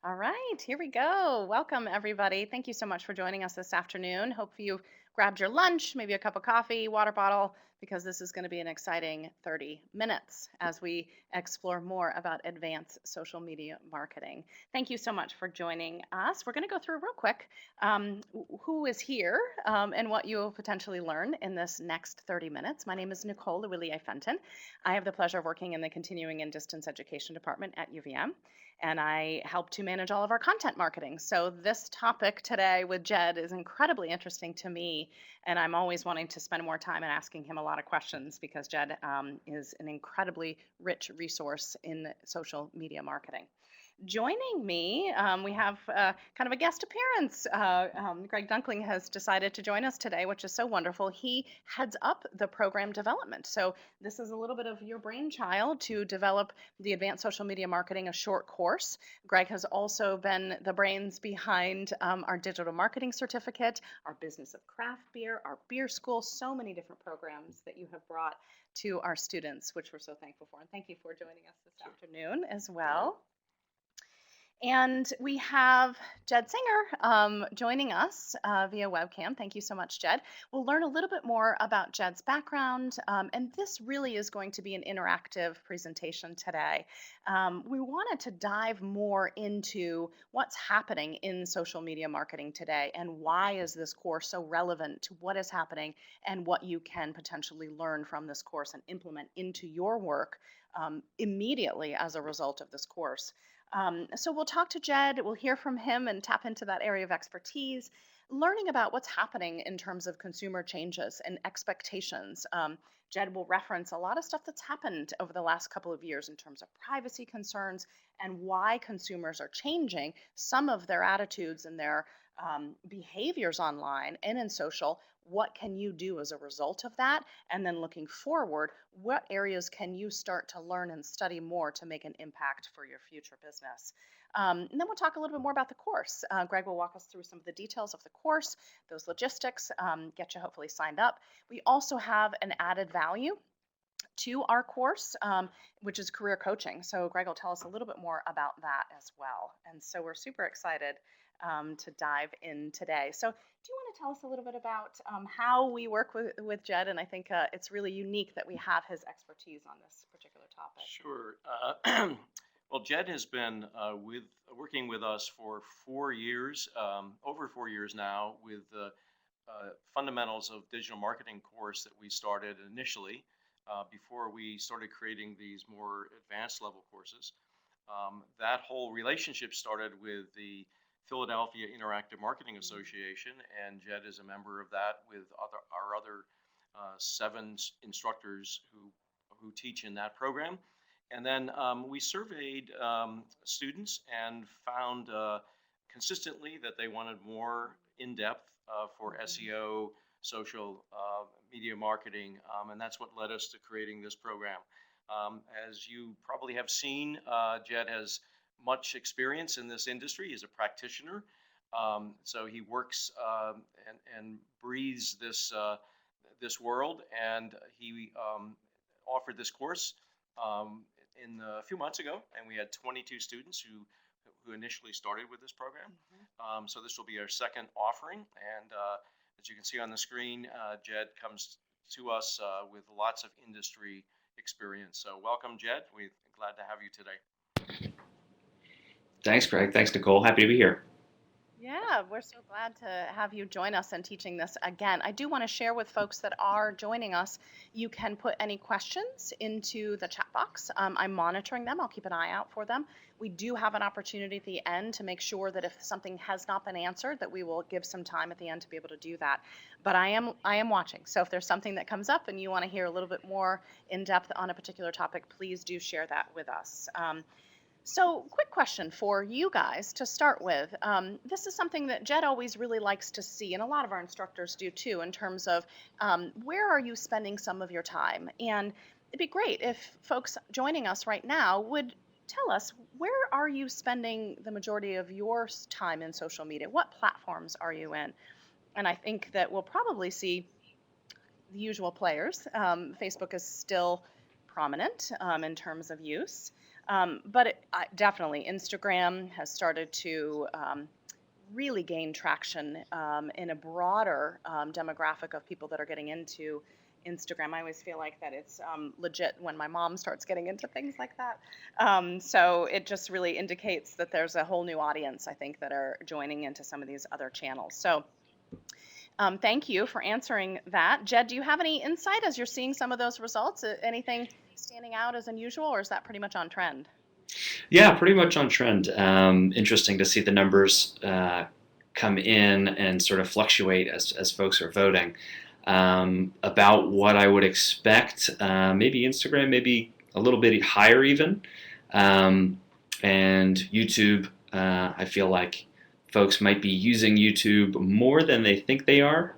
All right, here we go. Welcome, everybody. Thank you so much for joining us this afternoon. Hope you grabbed your lunch, maybe a cup of coffee, water bottle, because this is going to be an exciting 30 minutes as we explore more about advanced social media marketing. Thank you so much for joining us. We're going to go through real quick who is here and what you will potentially learn in this next 30 minutes. My name is Nicole Louillier Fenton. I have the pleasure of working in the Continuing and Distance Education Department at UVM, and I help to manage all of our content marketing. So this topic today with Jed is incredibly interesting to me, and I'm always wanting to spend more time and asking him a lot of questions because Jed is an incredibly rich resource in social media marketing. Joining me, we have kind of a guest appearance. Greg Dunkling has decided to join us today, which is so wonderful. He heads up the program development. So, this is a little bit of your brainchild to develop the Advanced Social Media Marketing, a short course. Greg has also been the brains behind our digital marketing certificate, our Business of Craft Beer, our beer school, so many different programs that you have brought to our students, which we're so thankful for. And thank you for joining us this afternoon as well. And we have Jed Singer joining us via webcam. Thank you so much, Jed. We'll learn a little bit more about Jed's background, and this really is going to be an interactive presentation today. We wanted to dive more into what's happening in social media marketing today and why is this course so relevant to what is happening and what you can potentially learn from this course and implement into your work immediately as a result of this course. So we'll talk to Jed, we'll hear from him and tap into that area of expertise, learning about what's happening in terms of consumer changes and expectations. Jed will reference a lot of stuff that's happened over the last couple of years in terms of privacy concerns and why consumers are changing some of their attitudes and their behaviors online and in social. What can you do as a result of that? And then looking forward, what areas can you start to learn and study more to make an impact for your future business? And then we'll talk a little bit more about the course. Greg will walk us through some of the details of the course, those logistics, get you hopefully signed up. We also have an added value to our course, which is career coaching. So Greg will tell us a little bit more about that as well. And so we're super excited to dive in today. So do you want to tell us a little bit about how we work with Jed? And I think it's really unique that we have his expertise on this particular topic. Sure. Well, Jed has been working with us for 4 years, over 4 years now, with the fundamentals of digital marketing course that we started initially before we started creating these more advanced level courses. That whole relationship started with the Philadelphia Interactive Marketing Association, and Jed is a member of that with our other seven instructors who teach in that program. And then we surveyed students and found consistently that they wanted more in depth for Mhm. SEO, social media marketing, and that's what led us to creating this program. As you probably have seen, Jed has much experience in this industry. He's a practitioner, so he works and breathes this world, and he offered this course in a few months ago, and we had 22 students who initially started with this program. Mhm. So this will be our second offering, and as you can see on the screen, Jed comes to us with lots of industry experience. So welcome, Jed. We're glad to have you today. Thanks, Greg. Thanks, Nicole. Happy to be here. Yeah, we're so glad to have you join us in teaching this again. I do want to share with folks that are joining us, you can put any questions into the chat box. I'm monitoring them. I'll keep an eye out for them. We do have an opportunity at the end to make sure that if something has not been answered, that we will give some time at the end to be able to do that. But I am watching. So if there's something that comes up and you want to hear a little bit more in depth on a particular topic, please do share that with us. So, quick question for you guys to start with. This is something that Jed always really likes to see, and a lot of our instructors do too, in terms of where are you spending some of your time? And it'd be great if folks joining us right now would tell us, where are you spending the majority of your time in social media? What platforms are you in? And I think that we'll probably see the usual players. Facebook is still prominent in terms of use. Definitely, Instagram has started to really gain traction in a broader demographic of people that are getting into Instagram. I always feel like that it's legit when my mom starts getting into things like that. So it just really indicates that there's a whole new audience, I think, that are joining into some of these other channels. So thank you for answering that. Jed, do you have any insight as you're seeing some of those results? Anything standing out as unusual, or is that pretty much on trend? Yeah, pretty much on trend. Interesting to see the numbers come in and sort of fluctuate as folks are voting. About what I would expect, maybe Instagram, maybe a little bit higher even. Um, and YouTube, I feel like folks might be using YouTube more than they think they are,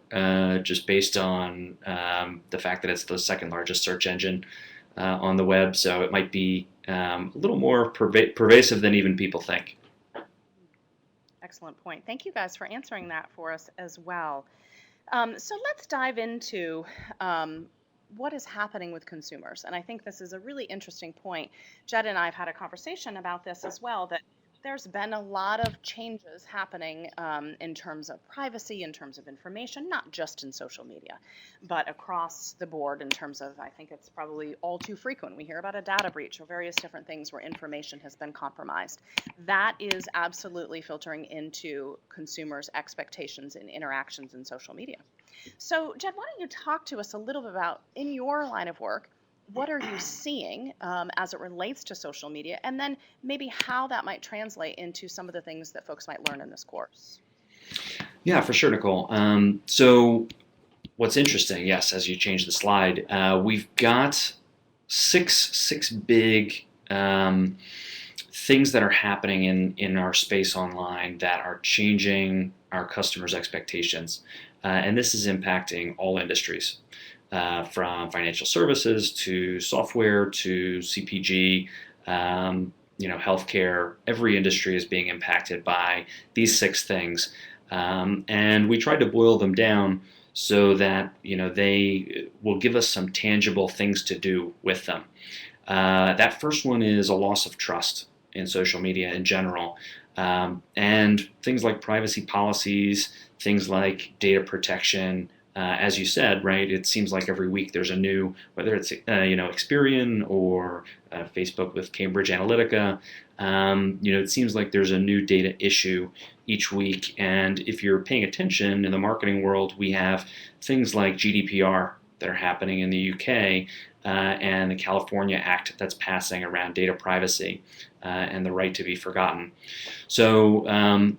just based on the fact that it's the second largest search engine on the web. So it might be a little more pervasive than even people think. Excellent point. Thank you guys for answering that for us as well. So let's dive into what is happening with consumers. And I think this is a really interesting point. Jed and I have had a conversation about this as well, that there's been a lot of changes happening in terms of privacy, in terms of information, not just in social media, but across the board in terms of, I think it's probably all too frequent. We hear about a data breach or various different things where information has been compromised. That is absolutely filtering into consumers' expectations and interactions in social media. So, Jed, why don't you talk to us a little bit about, in your line of work, what are you seeing as it relates to social media, and then maybe how that might translate into some of the things that folks might learn in this course? Yeah, for sure, Nicole. So what's interesting, yes, as you change the slide, we've got six big things that are happening in our space online that are changing our customers' expectations. And this is impacting all industries, from financial services to software to CPG, healthcare. Every industry is being impacted by these six things. And we tried to boil them down so that they will give us some tangible things to do with them. That first one is a loss of trust in social media in general. And things like privacy policies, things like data protection. As you said, right, it seems like every week there's a new, whether it's Experian or Facebook with Cambridge Analytica. It seems like there's a new data issue each week. And if you're paying attention in the marketing world, we have things like GDPR that are happening in the UK, and the California Act that's passing around data privacy and the right to be forgotten. So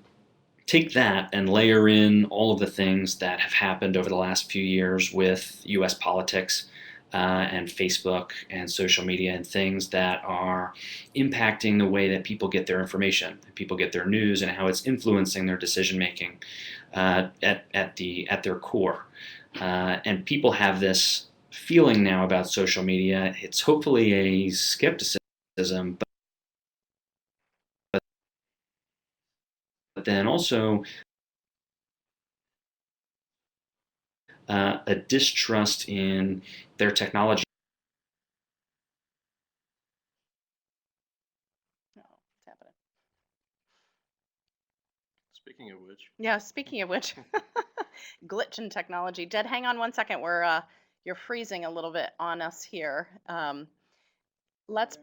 take that and layer in all of the things that have happened over the last few years with US politics and Facebook and social media and things that are impacting the way that people get their information, people get their news, and how it's influencing their decision making at their core. And people have this feeling now about social media. It's hopefully a skepticism, but then also a distrust in their technology. Oh, it's happening. Speaking of which, Yeah, speaking of which, glitch in technology. Jed, hang on one second. You're freezing a little bit on us here. Let's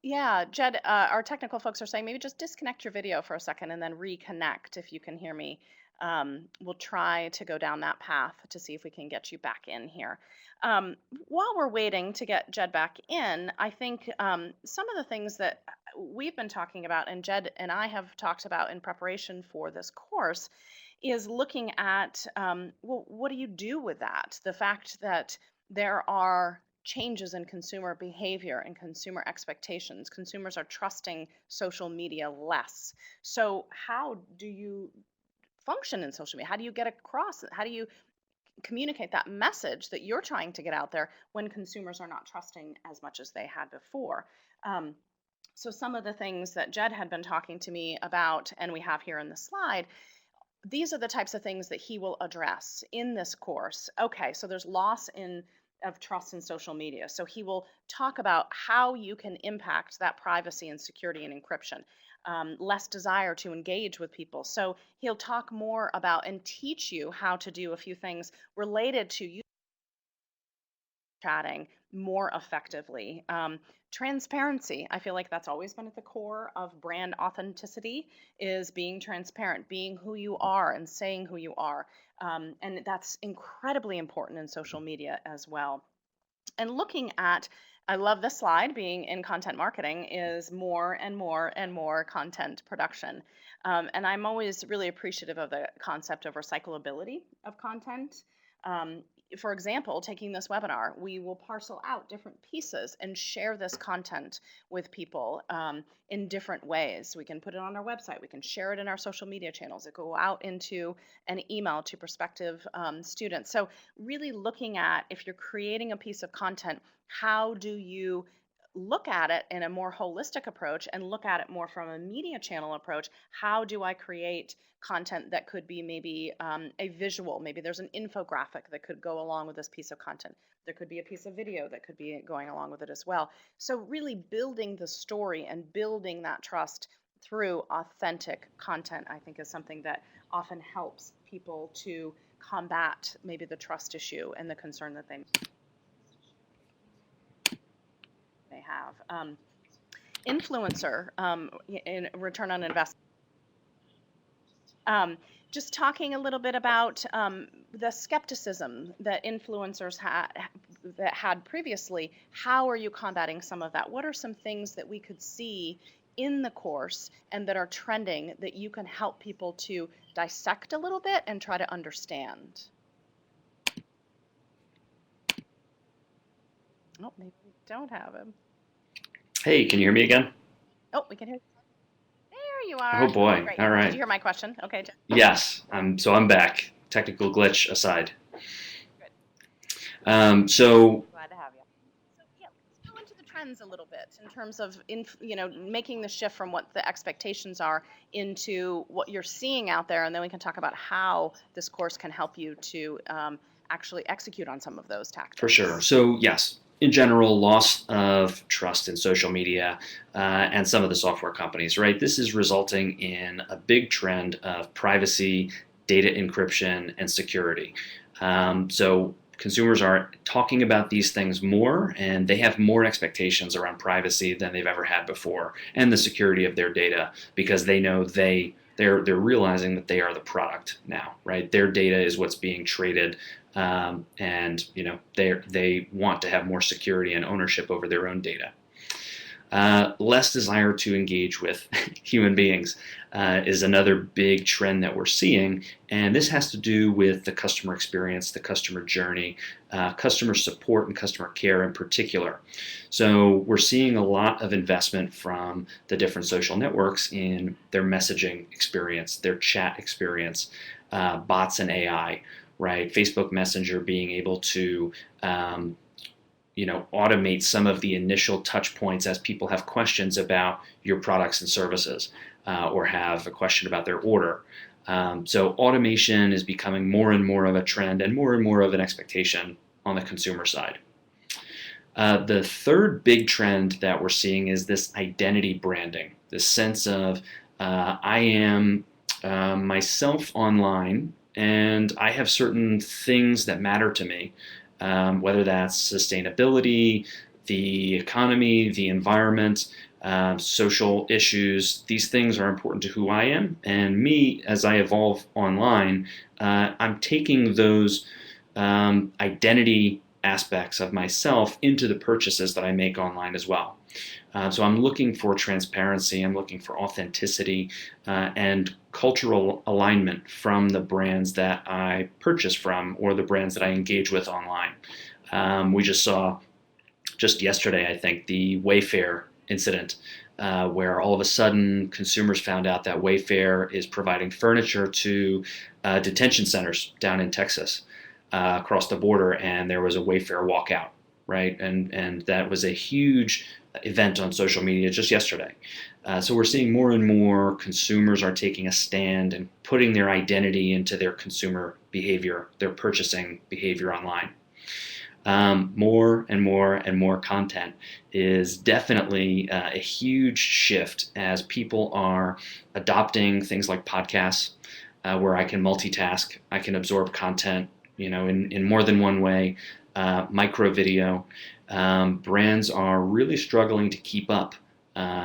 Yeah, Jed, our technical folks are saying maybe just disconnect your video for a second and then reconnect if you can hear me. We'll try to go down that path to see if we can get you back in here. While we're waiting to get Jed back in, I think some of the things that we've been talking about, and Jed and I have talked about in preparation for this course, is looking at, well, what do you do with that? The fact that there are changes in consumer behavior and consumer expectations. Consumers are trusting social media less. So, how do you function in social media? How do you get across it? How do you communicate that message that you're trying to get out there when consumers are not trusting as much as they had before? So, some of the things that Jed had been talking to me about, and we have here in the slide, these are the types of things that he will address in this course. Okay, so there's loss in of trust in social media. So he will talk about how you can impact that privacy and security and encryption, less desire to engage with people. So he'll talk more about and teach you how to do a few things related to you chatting more effectively. Transparency, I feel like that's always been at the core of brand authenticity, is being transparent, being who you are and saying who you are. And that's incredibly important in social media as well. And looking at, I love this slide, being in content marketing is more and more and more content production. And I'm always really appreciative of the concept of recyclability of content. Um, for example, taking this webinar, we will parcel out different pieces and share this content with people in different ways. We can put it on our website, we can share it in our social media channels, it go out into an email to prospective students. So really looking at, if you're creating a piece of content, how do you look at it in a more holistic approach and look at it more from a media channel approach? How do I create content that could be maybe a visual? Maybe there's an infographic that could go along with this piece of content. There could be a piece of video that could be going along with it as well. So really building the story and building that trust through authentic content, I think, is something that often helps people to combat maybe the trust issue and the concern that they may have. Influencer in return on investment. Just talking a little bit about the skepticism that influencers had previously. How are you combating some of that? What are some things that we could see in the course and that are trending that you can help people to dissect a little bit and try to understand? Oh, maybe we don't have him. Hey, can you hear me again? Oh, we can hear. There you are. Oh boy! Great. All right. Did you hear my question? Okay. Yes. So I'm back. Technical glitch aside. Good. So Glad to have you. So yeah, let's go into the trends a little bit in terms of making the shift from what the expectations are into what you're seeing out there, and then we can talk about how this course can help you to actually execute on some of those tactics. for sure. So yes, in general, loss of trust in social media and some of the software companies, right? This is resulting in a big trend of privacy, data encryption, and security. So consumers are talking about these things more, and they have more expectations around privacy than they've ever had before, and the security of their data, because they know they're realizing that they are the product now, right? Their data is what's being traded, and they want to have more security and ownership over their own data. Less desire to engage with human beings is another big trend that we're seeing, and this has to do with the customer experience, the customer journey, customer support, and customer care in particular. So we're seeing a lot of investment from the different social networks in their messaging experience, their chat experience, bots and AI, right? Facebook Messenger being able to automate some of the initial touch points as people have questions about your products and services or have a question about their order. So automation is becoming more and more of a trend and more of an expectation on the consumer side. The third big trend that we're seeing is this identity branding, this sense of I am myself online and I have certain things that matter to me. Whether that's sustainability, the economy, the environment, social issues, these things are important to who I am. And me, as I evolve online, I'm taking those identity aspects of myself into the purchases that I make online as well. So I'm looking for transparency, I'm looking for authenticity and cultural alignment from the brands that I purchase from or the brands that I engage with online. We just saw, just yesterday, I think, the Wayfair incident where all of a sudden consumers found out that Wayfair is providing furniture to detention centers down in Texas across the border, and there was a Wayfair walkout, right? And that was a huge event on social media just yesterday. So we're seeing more and more consumers are taking a stand and putting their identity into their consumer behavior, their purchasing behavior online. more and more and more content is definitely a huge shift as people are adopting things like podcasts, where I can multitask, I can absorb content, in more than one way, micro video. Brands are really struggling to keep up.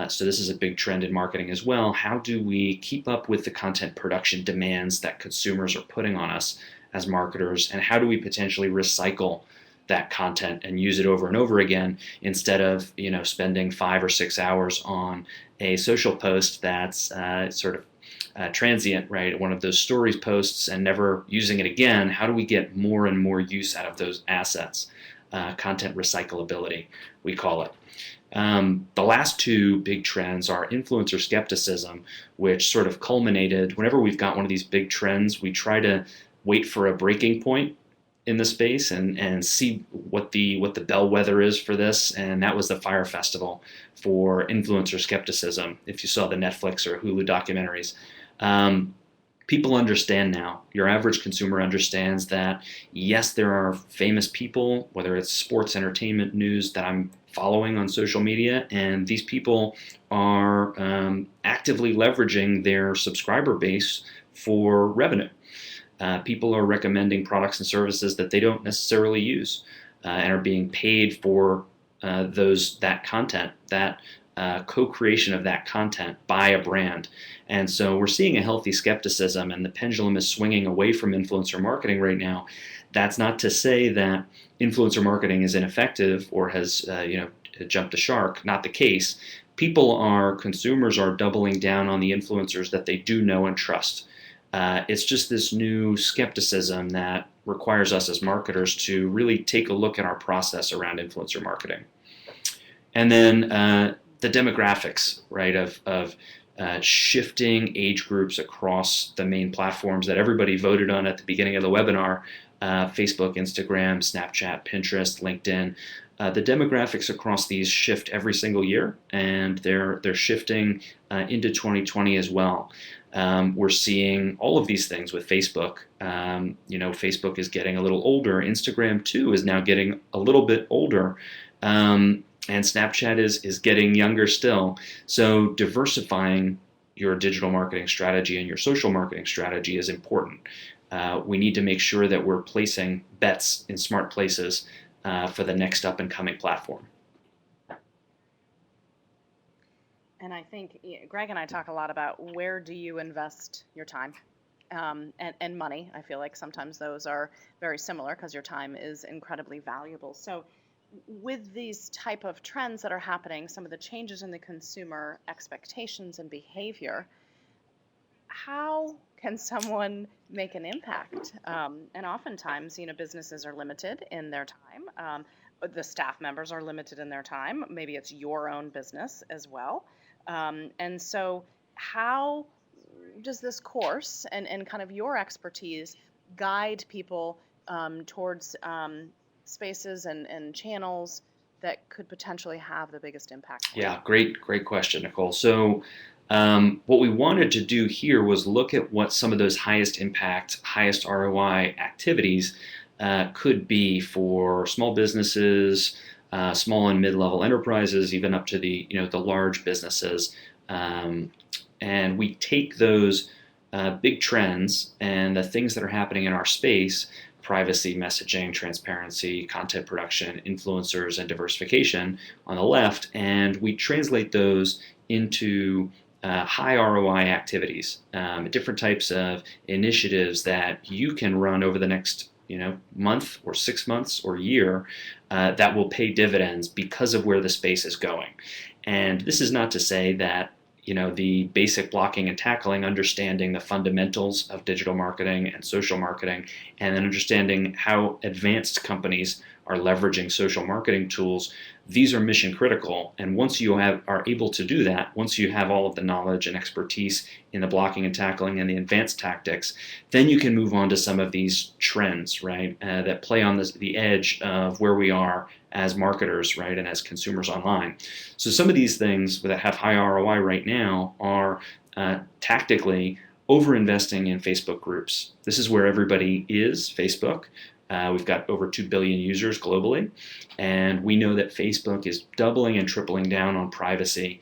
So this is a big trend in marketing as well. How do we keep up with the content production demands that consumers are putting on us as marketers, and how do we potentially recycle that content and use it over and over again instead of spending 5 or 6 hours on a social post that's sort of transient, right? One of those stories posts and never using it again. How do we get more and more use out of those assets? Content recyclability, we call it. The last two big trends are influencer skepticism, which sort of culminated whenever we've got one of these big trends, we try to wait for a breaking point in the space and see what the bellwether is for this, and that was the Fyre Festival for influencer skepticism. If you saw the Netflix or Hulu documentaries, people understand now. Your average consumer understands that yes, there are famous people, whether it's sports, entertainment, news, that I'm following on social media, and these people are actively leveraging their subscriber base for revenue. People are recommending products and services that they don't necessarily use, and are being paid for that content, that co-creation of that content by a brand. And so we're seeing a healthy skepticism, and the pendulum is swinging away from influencer marketing right now. That's not to say that influencer marketing is ineffective or has jumped the shark. Not the case. Consumers are doubling down on the influencers that they do know and trust. It's just this new skepticism that requires us as marketers to really take a look at our process around influencer marketing. And then the demographics, right, of shifting age groups across the main platforms that everybody voted on at the beginning of the webinar, Facebook, Instagram, Snapchat, Pinterest, LinkedIn. The demographics across these shift every single year, and they're shifting into 2020 as well. We're seeing all of these things with Facebook. Facebook is getting a little older. Instagram too is now getting a little bit older. And Snapchat is getting younger still. So diversifying your digital marketing strategy and your social marketing strategy is important. We need to make sure that we're placing bets in smart places for the next up and coming platform. And I think Greg and I talk a lot about where do you invest your time and money. I feel like sometimes those are very similar because your time is incredibly valuable. So with these type of trends that are happening, some of the changes in the consumer expectations and behavior, how can someone make an impact? And oftentimes, businesses are limited in their time. The staff members are limited in their time. Maybe it's your own business as well. And so how does this course and kind of your expertise guide people towards spaces and channels that could potentially have the biggest impact? Yeah, great question, Nicole. So what we wanted to do here was look at what some of those highest impact, highest ROI activities could be for small businesses, small and mid-level enterprises, even up to the large businesses. And we take those big trends and the things that are happening in our space, privacy, messaging, transparency, content production, influencers, and diversification on the left, and we translate those into high ROI activities, different types of initiatives that you can run over the next month or 6 months or year that will pay dividends because of where the space is going. And this is not to say that the basic blocking and tackling, understanding the fundamentals of digital marketing and social marketing, and then understanding how advanced companies are leveraging social marketing tools. These are mission critical, and once you are able to do that, once you have all of the knowledge and expertise in the blocking and tackling and the advanced tactics, then you can move on to some of these trends, right, that play on the edge of where we are as marketers, right, and as consumers online. So some of these things that have high ROI right now are tactically over-investing in Facebook groups. This is where everybody is, Facebook. We've got over 2 billion users globally, and we know that Facebook is doubling and tripling down on privacy,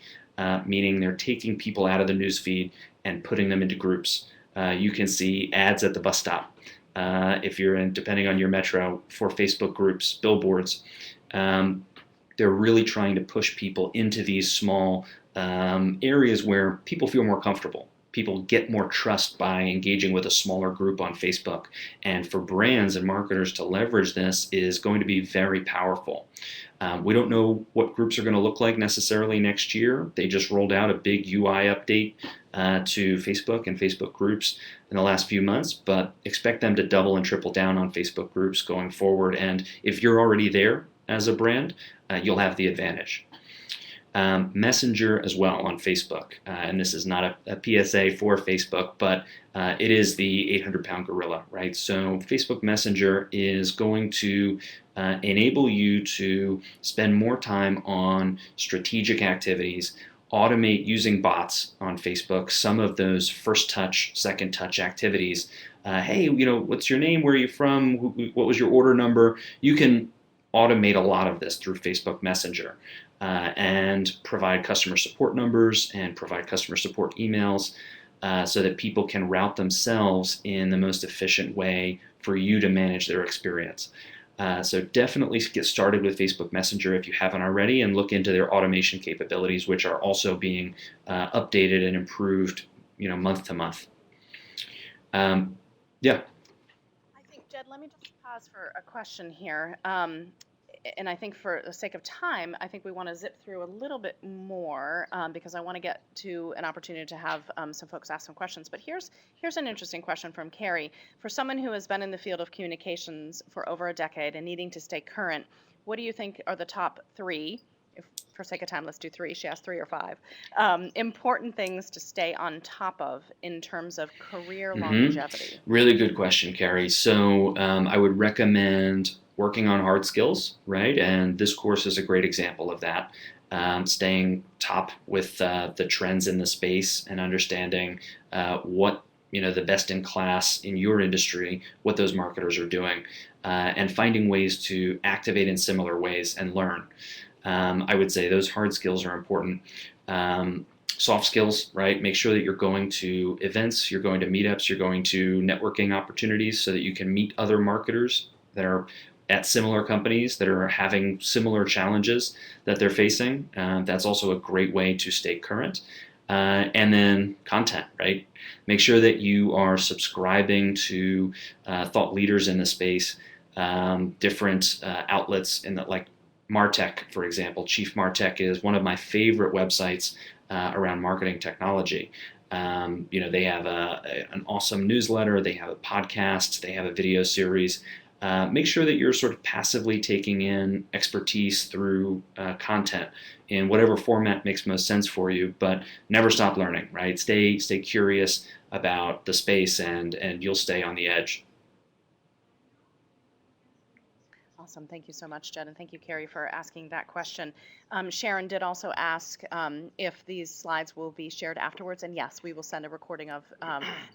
meaning they're taking people out of the newsfeed and putting them into groups. You can see ads at the bus stop if you're in, depending on your metro, for Facebook groups, billboards. They're really trying to push people into these small areas where people feel more comfortable. People get more trust by engaging with a smaller group on Facebook. And for brands and marketers to leverage this is going to be very powerful. We don't know what groups are going to look like necessarily next year. They just rolled out a big UI update to Facebook and Facebook groups in the last few months, but expect them to double and triple down on Facebook groups going forward. And if you're already there as a brand, you'll have the advantage. Messenger as well on Facebook, and this is not a PSA for Facebook, but it is the 800-pound gorilla, right? So Facebook Messenger is going to enable you to spend more time on strategic activities, automate using bots on Facebook some of those first touch, second touch activities. Hey, what's your name? Where are you from? What was your order number? You can automate a lot of this through Facebook Messenger. And provide customer support numbers and provide customer support emails so that people can route themselves in the most efficient way for you to manage their experience. So definitely get started with Facebook Messenger if you haven't already, and look into their automation capabilities, which are also being updated and improved, month to month. Yeah. I think, Jed, let me just pause for a question here. And I think for the sake of time, I think we want to zip through a little bit more because I want to get to an opportunity to have some folks ask some questions. But here's an interesting question from Carrie. For someone who has been in the field of communications for over a decade and needing to stay current, what do you think are the top three? If for sake of time, let's do three. She asked 3 or 5. Important things to stay on top of in terms of career longevity. Really good question, Carrie. So I would recommend working on hard skills, right? And this course is a great example of that. Staying top with the trends in the space and understanding what the best in class in your industry, what those marketers are doing, and finding ways to activate in similar ways and learn. I would say those hard skills are important. Soft skills, right? Make sure that you're going to events, you're going to meetups, you're going to networking opportunities so that you can meet other marketers that are at similar companies that are having similar challenges that they're facing. That's also a great way to stay current. And then content, right? Make sure that you are subscribing to thought leaders in the space, different outlets in like Martech, for example. Chief Martech is one of my favorite websites around marketing technology. They have an awesome newsletter, they have a podcast, they have a video series. Make sure that you're sort of passively taking in expertise through content in whatever format makes most sense for you, but never stop learning, right? Stay curious about the space and you'll stay on the edge. Awesome. Thank you so much, Jed, and thank you, Carrie, for asking that question. Sharon did also ask if these slides will be shared afterwards, and yes, we will send a recording of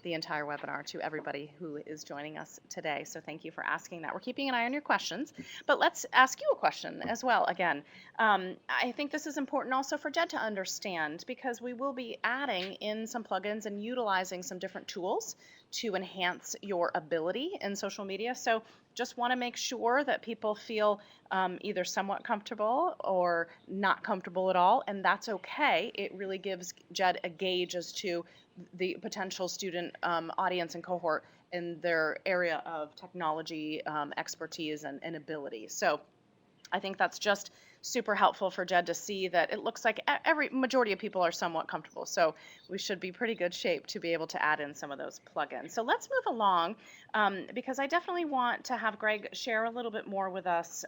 the entire webinar to everybody who is joining us today, so thank you for asking that. We're keeping an eye on your questions, but let's ask you a question as well. Again, I think this is important also for Jed to understand because we will be adding in some plugins and utilizing some different tools to enhance your ability in social media. So just want to make sure that people feel either somewhat comfortable or not comfortable at all, and that's okay. It really gives Jed a gauge as to the potential student audience and cohort in their area of technology expertise and ability. So I think that's just super helpful for Jed to see that it looks like every majority of people are somewhat comfortable. So we should be pretty good shape to be able to add in some of those plugins. So let's move along because I definitely want to have Greg share a little bit more with us,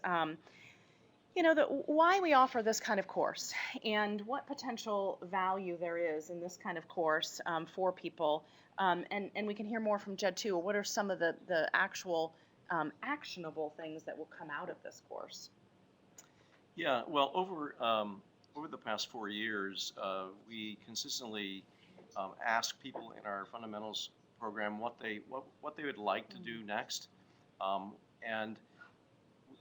why we offer this kind of course and what potential value there is in this kind of course for people. And we can hear more from Jed too. What are some of the actual actionable things that will come out of this course? Yeah, well, over the past 4 years, we consistently ask people in our fundamentals program what they would like to do next. And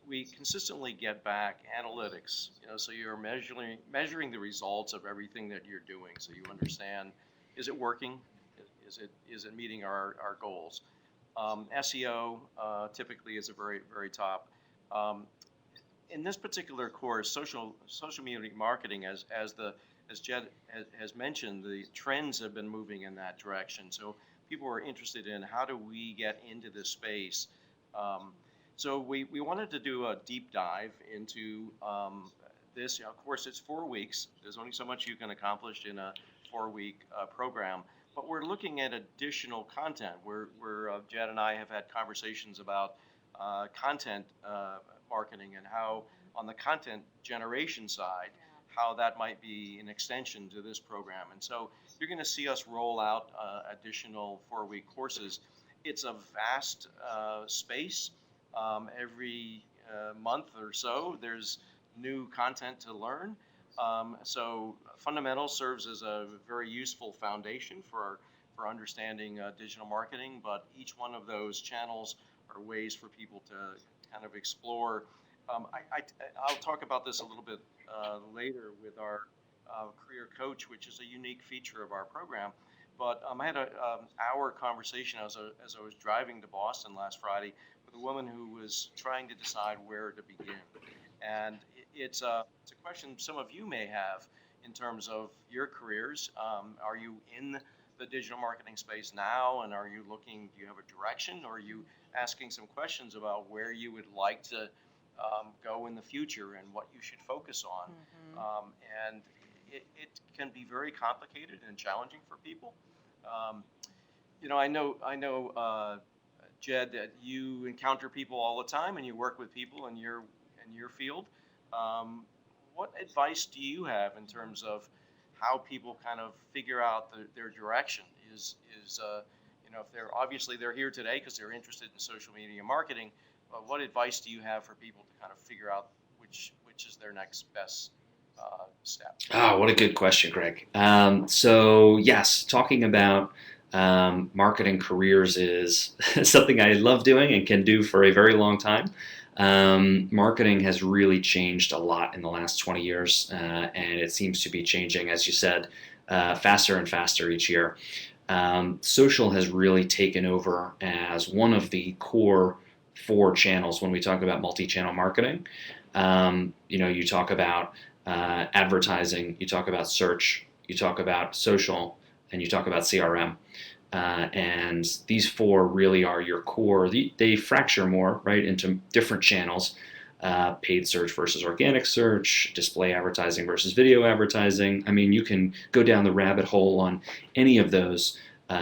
we consistently get back analytics, so you're measuring the results of everything that you're doing, so you understand, is it working? Is it meeting our goals? SEO typically is a very, very top. Um, in this particular course, social media marketing, as Jed has mentioned, the trends have been moving in that direction. So people are interested in how do we get into this space. Um, so we wanted to do a deep dive into this. Of course, it's 4 weeks. There's only so much you can accomplish in a 4-week program. But we're looking at additional content. Jed and I have had conversations about content marketing and how, on the content generation side, how that might be an extension to this program. And so you're going to see us roll out additional 4-week courses. It's a vast space. Every month or so, there's new content to learn. So fundamentals serves as a very useful foundation for understanding digital marketing, but each one of those channels are ways for people to kind of explore. I'll talk about this a little bit later with our career coach, which is a unique feature of our program. But I had an hour conversation as I was driving to Boston last Friday with a woman who was trying to decide where to begin. And it's a question some of you may have in terms of your careers. Are you in the digital marketing space now, and are you looking, do you have a direction, or are you asking some questions about where you would like to go in the future and what you should focus on? And it can be very complicated and challenging for people. Um, I know, Jed, that you encounter people all the time, and you work with people in your field. Um, what advice do you have in terms of how people kind of figure out their direction? If they're here today because they're interested in social media marketing, what advice do you have for people to kind of figure out which is their next best step? Oh, what a good question, Greg. So yes, talking about marketing careers is something I love doing and can do for a very long time. Marketing has really changed a lot in the last 20 years, and it seems to be changing, as you said, faster and faster each year. Social has really taken over as one of the core 4 channels when we talk about multi-channel marketing. You talk about advertising, you talk about search, you talk about social, and you talk about CRM. And these 4 really are your core. They fracture more, right, into different channels: paid search versus organic search, display advertising versus video advertising. I mean, you can go down the rabbit hole on any of those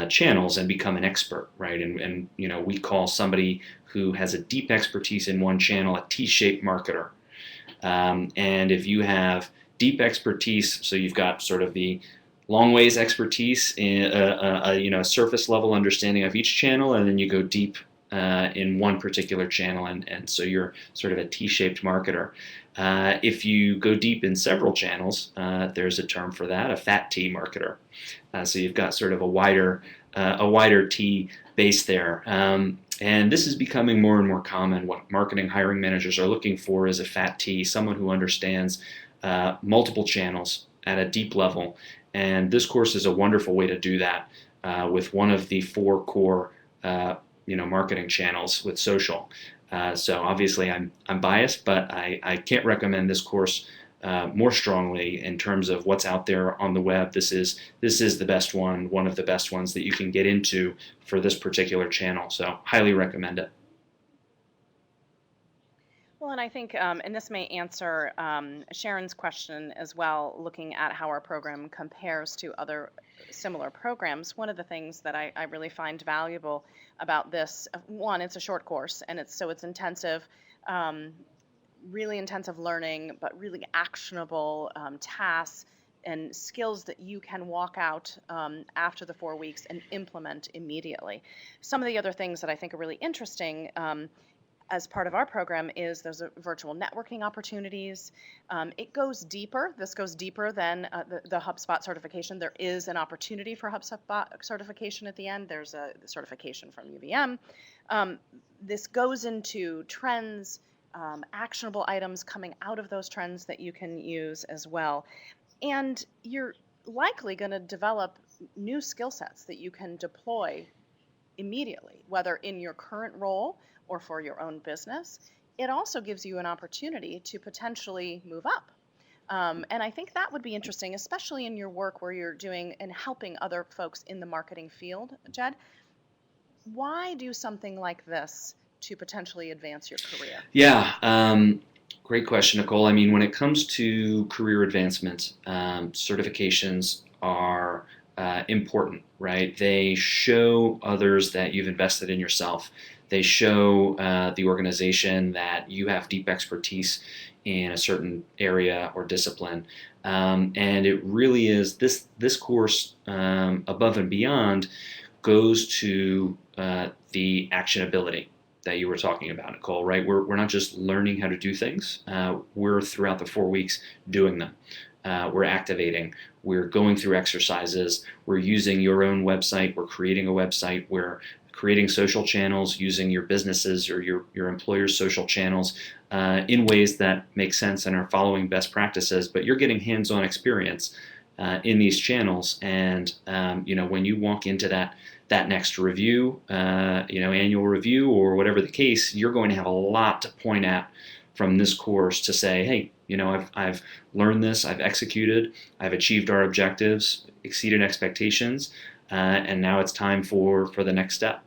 channels and become an expert, right? And we call somebody who has a deep expertise in one channel a T-shaped marketer. And if you have deep expertise, so you've got sort of the long ways expertise in a surface level understanding of each channel, and then you go deep in one particular channel, and so you're sort of a T-shaped marketer. If you go deep in several channels, there's a term for that, a fat T marketer. So you've got sort of a wider T base there. And this is becoming more and more common. What marketing hiring managers are looking for is a fat T, someone who understands multiple channels at a deep level. And this course is a wonderful way to do that with one of the 4 core marketing channels with social. So obviously I'm biased, but I can't recommend this course more strongly in terms of what's out there on the web. This is the best one of the best ones that you can get into for this particular channel. So highly recommend it. Well, and I think, and this may answer Sharon's question as well, looking at how our program compares to other similar programs. One of the things that I really find valuable about this, one, it's a short course, and it's intensive, really intensive learning, but really actionable tasks and skills that you can walk out after the 4 weeks and implement immediately. Some of the other things that I think are really interesting, as part of our program is there's a virtual networking opportunities. It goes deeper. This goes deeper than the HubSpot certification. There is an opportunity for HubSpot certification at the end. There's a certification from UVM. This goes into trends, actionable items coming out of those trends that you can use as well. And you're likely going to develop new skill sets that you can deploy immediately, whether in your current role or for your own business. It also gives you an opportunity to potentially move up. And I think that would be interesting, especially in your work where you're doing and helping other folks in the marketing field. Jed, why do something like this to potentially advance your career? Yeah, great question, Nicole. I mean, when it comes to career advancement, certifications are important, right? They show others that you've invested in yourself. They show the organization that you have deep expertise in a certain area or discipline. And it really is this course, above and beyond, goes to the actionability that you were talking about, Nicole, right? We're not just learning how to do things. We're throughout the 4 weeks doing them. We're activating. We're going through exercises. We're using your own website. We're creating a website. We're creating social channels using your businesses or your employer's social channels in ways that make sense and are following best practices. But you're getting hands-on experience in these channels. And when you walk into that next review, annual review or whatever the case, you're going to have a lot to point at from this course to say, hey, I've learned this, I've executed, I've achieved our objectives, exceeded expectations, and now it's time for the next step.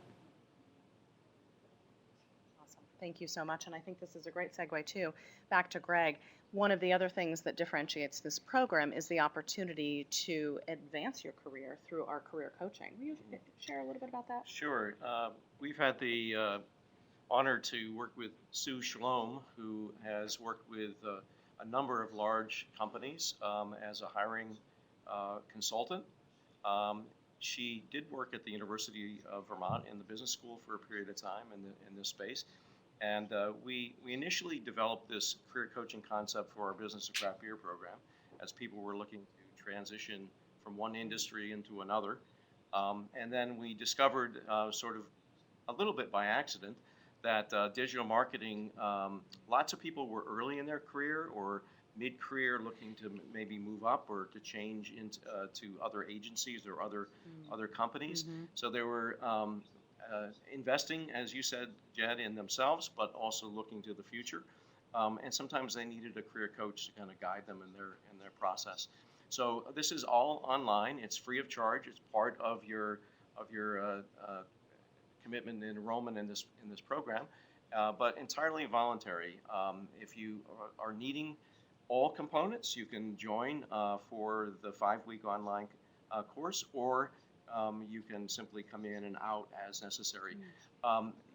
Awesome. Thank you so much. And I think this is a great segue too. Back to Greg. One of the other things that differentiates this program is the opportunity to advance your career through our career coaching. Will you share a little bit about that? Sure. We've had the honor to work with Sue Shalom, who has worked with a number of large companies as a hiring consultant. She did work at the University of Vermont in the business school for a period of time in this space. And we initially developed this career coaching concept for our Business of Craft Beer program as people were looking to transition from one industry into another. And then we discovered sort of a little bit by accident that digital marketing, lots of people were early in their career or mid-career looking to maybe move up or to change into to other agencies or other companies. Mm-hmm. So they were investing, as you said, Jed, in themselves, but also looking to the future. And sometimes they needed a career coach to kind of guide them in their process. So this is all online. It's free of charge. It's part of your commitment and enrollment in this program, but entirely voluntary. If you are needing all components, you can join for the 5-week online course, or you can simply come in and out as necessary.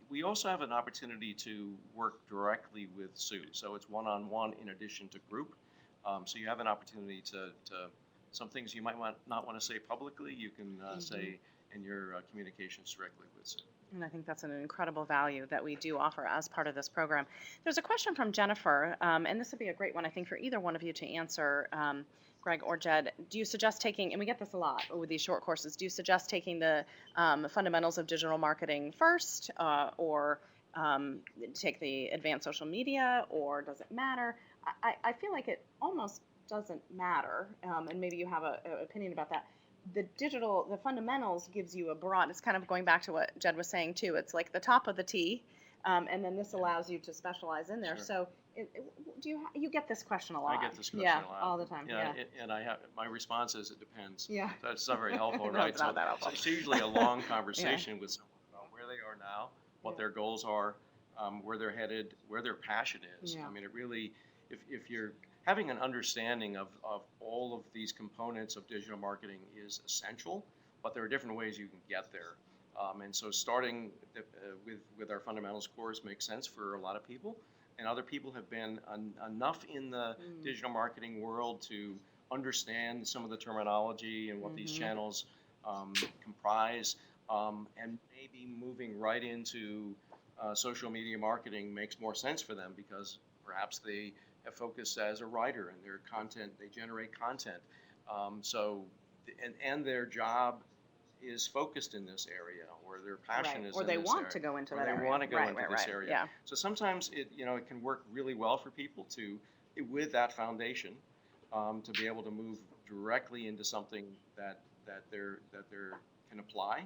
We also have an opportunity to work directly with Sue, so it's one-on-one in addition to group. So you have an opportunity to some things you might not want to say publicly, you can say in your communications directly with Sue. And I think that's an incredible value that we do offer as part of this program. There's a question from Jennifer, and this would be a great one, I think, for either one of you to answer, Greg or Jed. Do you suggest taking, and we get this a lot with these short courses, do you suggest taking the fundamentals of digital marketing first, or take the advanced social media, or does it matter? I feel like it almost doesn't matter, and maybe you have an opinion about that. The fundamentals gives you a broad, it's kind of going back to what Jed was saying too. It's like the top of the T, and then this allows you to specialize in there. Sure. So do you get this question a lot? I get this question a lot. all the time. Yeah. And I have my response is it depends. Yeah. That's not very helpful, No, right? it's not that helpful. So it's usually a long conversation with someone about where they are now, what Yeah. their goals are, where they're headed, where their passion is. Yeah. I mean, it really, if you're having an understanding of all of these components of digital marketing is essential, but there are different ways you can get there. And so starting with our fundamentals course makes sense for a lot of people, and other people have been enough in the digital marketing world to understand some of the terminology and what these channels comprise, and maybe moving right into social media marketing makes more sense for them because perhaps they have focused as a writer and their content, they generate content. And their job is focused in this area, or their passion Right. is Or in they this want area, to go into or that they area. want to go Right, into right, this right. area. Yeah. So sometimes it can work really well for people with that foundation, to be able to move directly into something that they're can apply.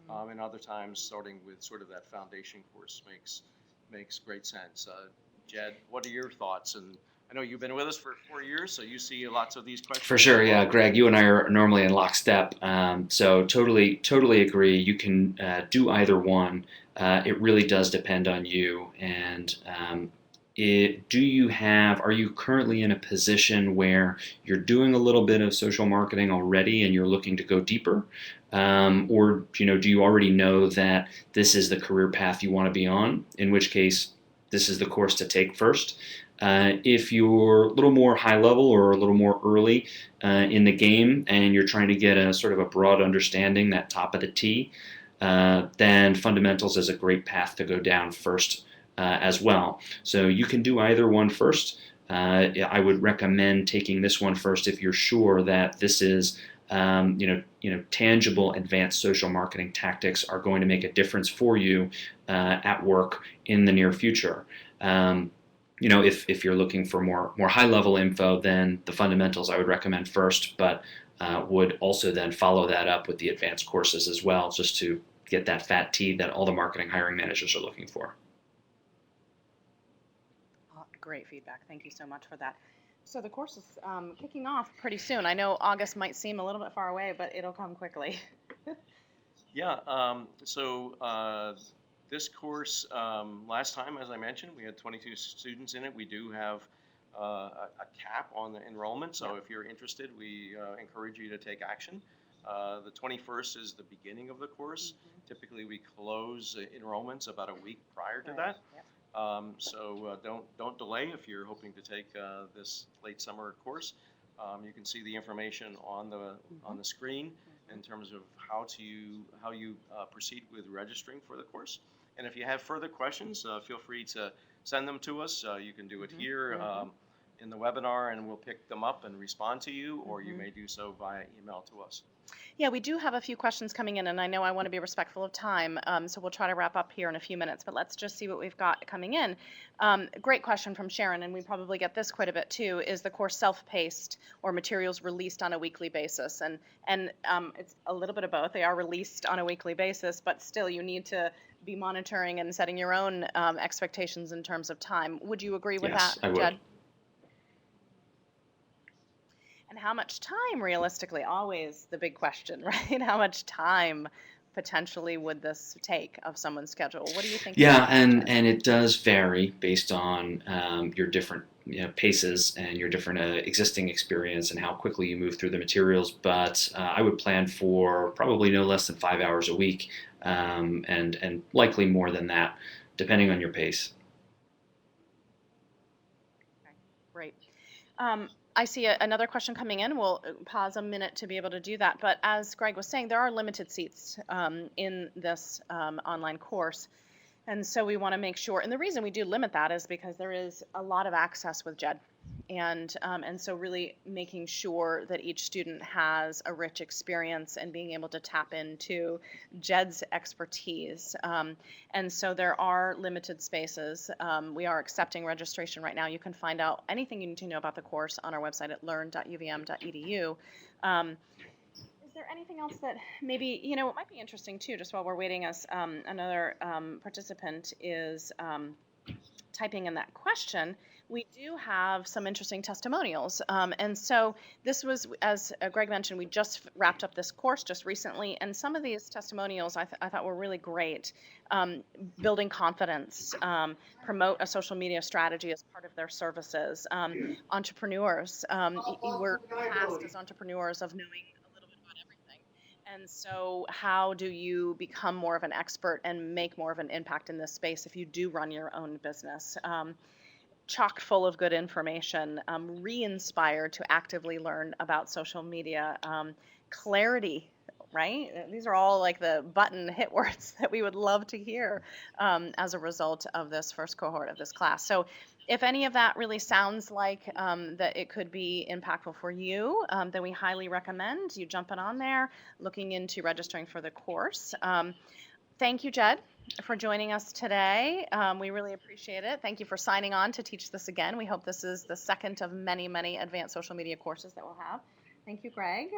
And other times, starting with sort of that foundation course makes great sense. Jed, what are your thoughts? And I know you've been with us for 4 years, so you see lots of these questions. For sure, yeah, Greg, you and I are normally in lockstep, so totally agree. You can do either one. It really does depend on you. And are you currently in a position where you're doing a little bit of social marketing already and you're looking to go deeper? Or do you already know that this is the career path you want to be on? In which case, this is the course to take first. If you're a little more high level or a little more early in the game and you're trying to get a sort of a broad understanding, that top of the T, then fundamentals is a great path to go down first as well. So you can do either one first. I would recommend taking this one first if you're sure that this is tangible advanced social marketing tactics are going to make a difference for you at work in the near future. If you're looking for more high level info, then the fundamentals I would recommend first, but would also then follow that up with the advanced courses as well, just to get that fat T that all the marketing hiring managers are looking for. Great feedback. Thank you so much for that. So the course is kicking off pretty soon. I know August might seem a little bit far away, but it'll come quickly. Yeah. This course, last time, as I mentioned, we had 22 students in it. We do have a cap on the enrollment, so if you're interested, we encourage you to take action. The 21st is the beginning of the course. Typically, we close enrollments about a week prior to that. Yep. Don't delay if you're hoping to take this late summer course. You can see the information on the screen in terms of how you proceed with registering for the course. And if you have further questions, feel free to send them to us. You can do it here in the webinar, and we'll pick them up and respond to you, or you may do so via email to us. Yeah, we do have a few questions coming in, and I know I want to be respectful of time, so we'll try to wrap up here in a few minutes, but let's just see what we've got coming in. Great question from Sharon, and we probably get this quite a bit too. Is the course self-paced or materials released on a weekly basis? And it's a little bit of both. They are released on a weekly basis, but still you need to be monitoring and setting your own expectations in terms of time. Would you agree with Yes, that, I would. Jed? And how much time, realistically, always the big question, right? How much time potentially would this take of someone's schedule? What do you think? Yeah, about that? and it does vary based on your different paces and your different existing experience and how quickly you move through the materials. But I would plan for probably no less than 5 hours a week, and likely more than that, depending on your pace. Okay, great. I see another question coming in. We'll pause a minute to be able to do that. But as Greg was saying, there are limited seats in this online course. And so we want to make sure, and the reason we do limit that is because there is a lot of access with JED. And so really making sure that each student has a rich experience and being able to tap into JED's expertise. And so there are limited spaces. We are accepting registration right now. You can find out anything you need to know about the course on our website at learn.uvm.edu. Is there anything else that maybe, it might be interesting too, just while we're waiting, as another participant is typing in that question, we do have some interesting testimonials. And so this was, as Greg mentioned, we just wrapped up this course just recently, and some of these testimonials I thought were really great. Building confidence, promote a social media strategy as part of their services. Entrepreneurs, we're tasked as entrepreneurs of knowing a little bit about everything. And so how do you become more of an expert and make more of an impact in this space if you do run your own business? Chock full of good information, re-inspired to actively learn about social media, clarity right? These are all like the button hit words that we would love to hear as a result of this first cohort of this class. So if any of that really sounds like that it could be impactful for you, then we highly recommend you jumping on there, looking into registering for the course. Thank you, Jed, for joining us today. We really appreciate it. Thank you for signing on to teach this again. We hope this is the second of many, many advanced social media courses that we'll have. Thank you, Greg.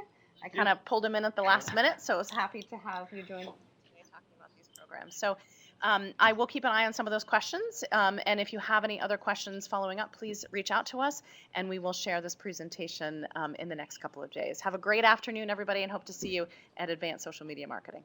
I kind of pulled him in at the last minute, so I was happy to have you join us today talking about these programs. So I will keep an eye on some of those questions, and if you have any other questions following up, please reach out to us, and we will share this presentation in the next couple of days. Have a great afternoon, everybody, and hope to see you at Advanced Social Media Marketing.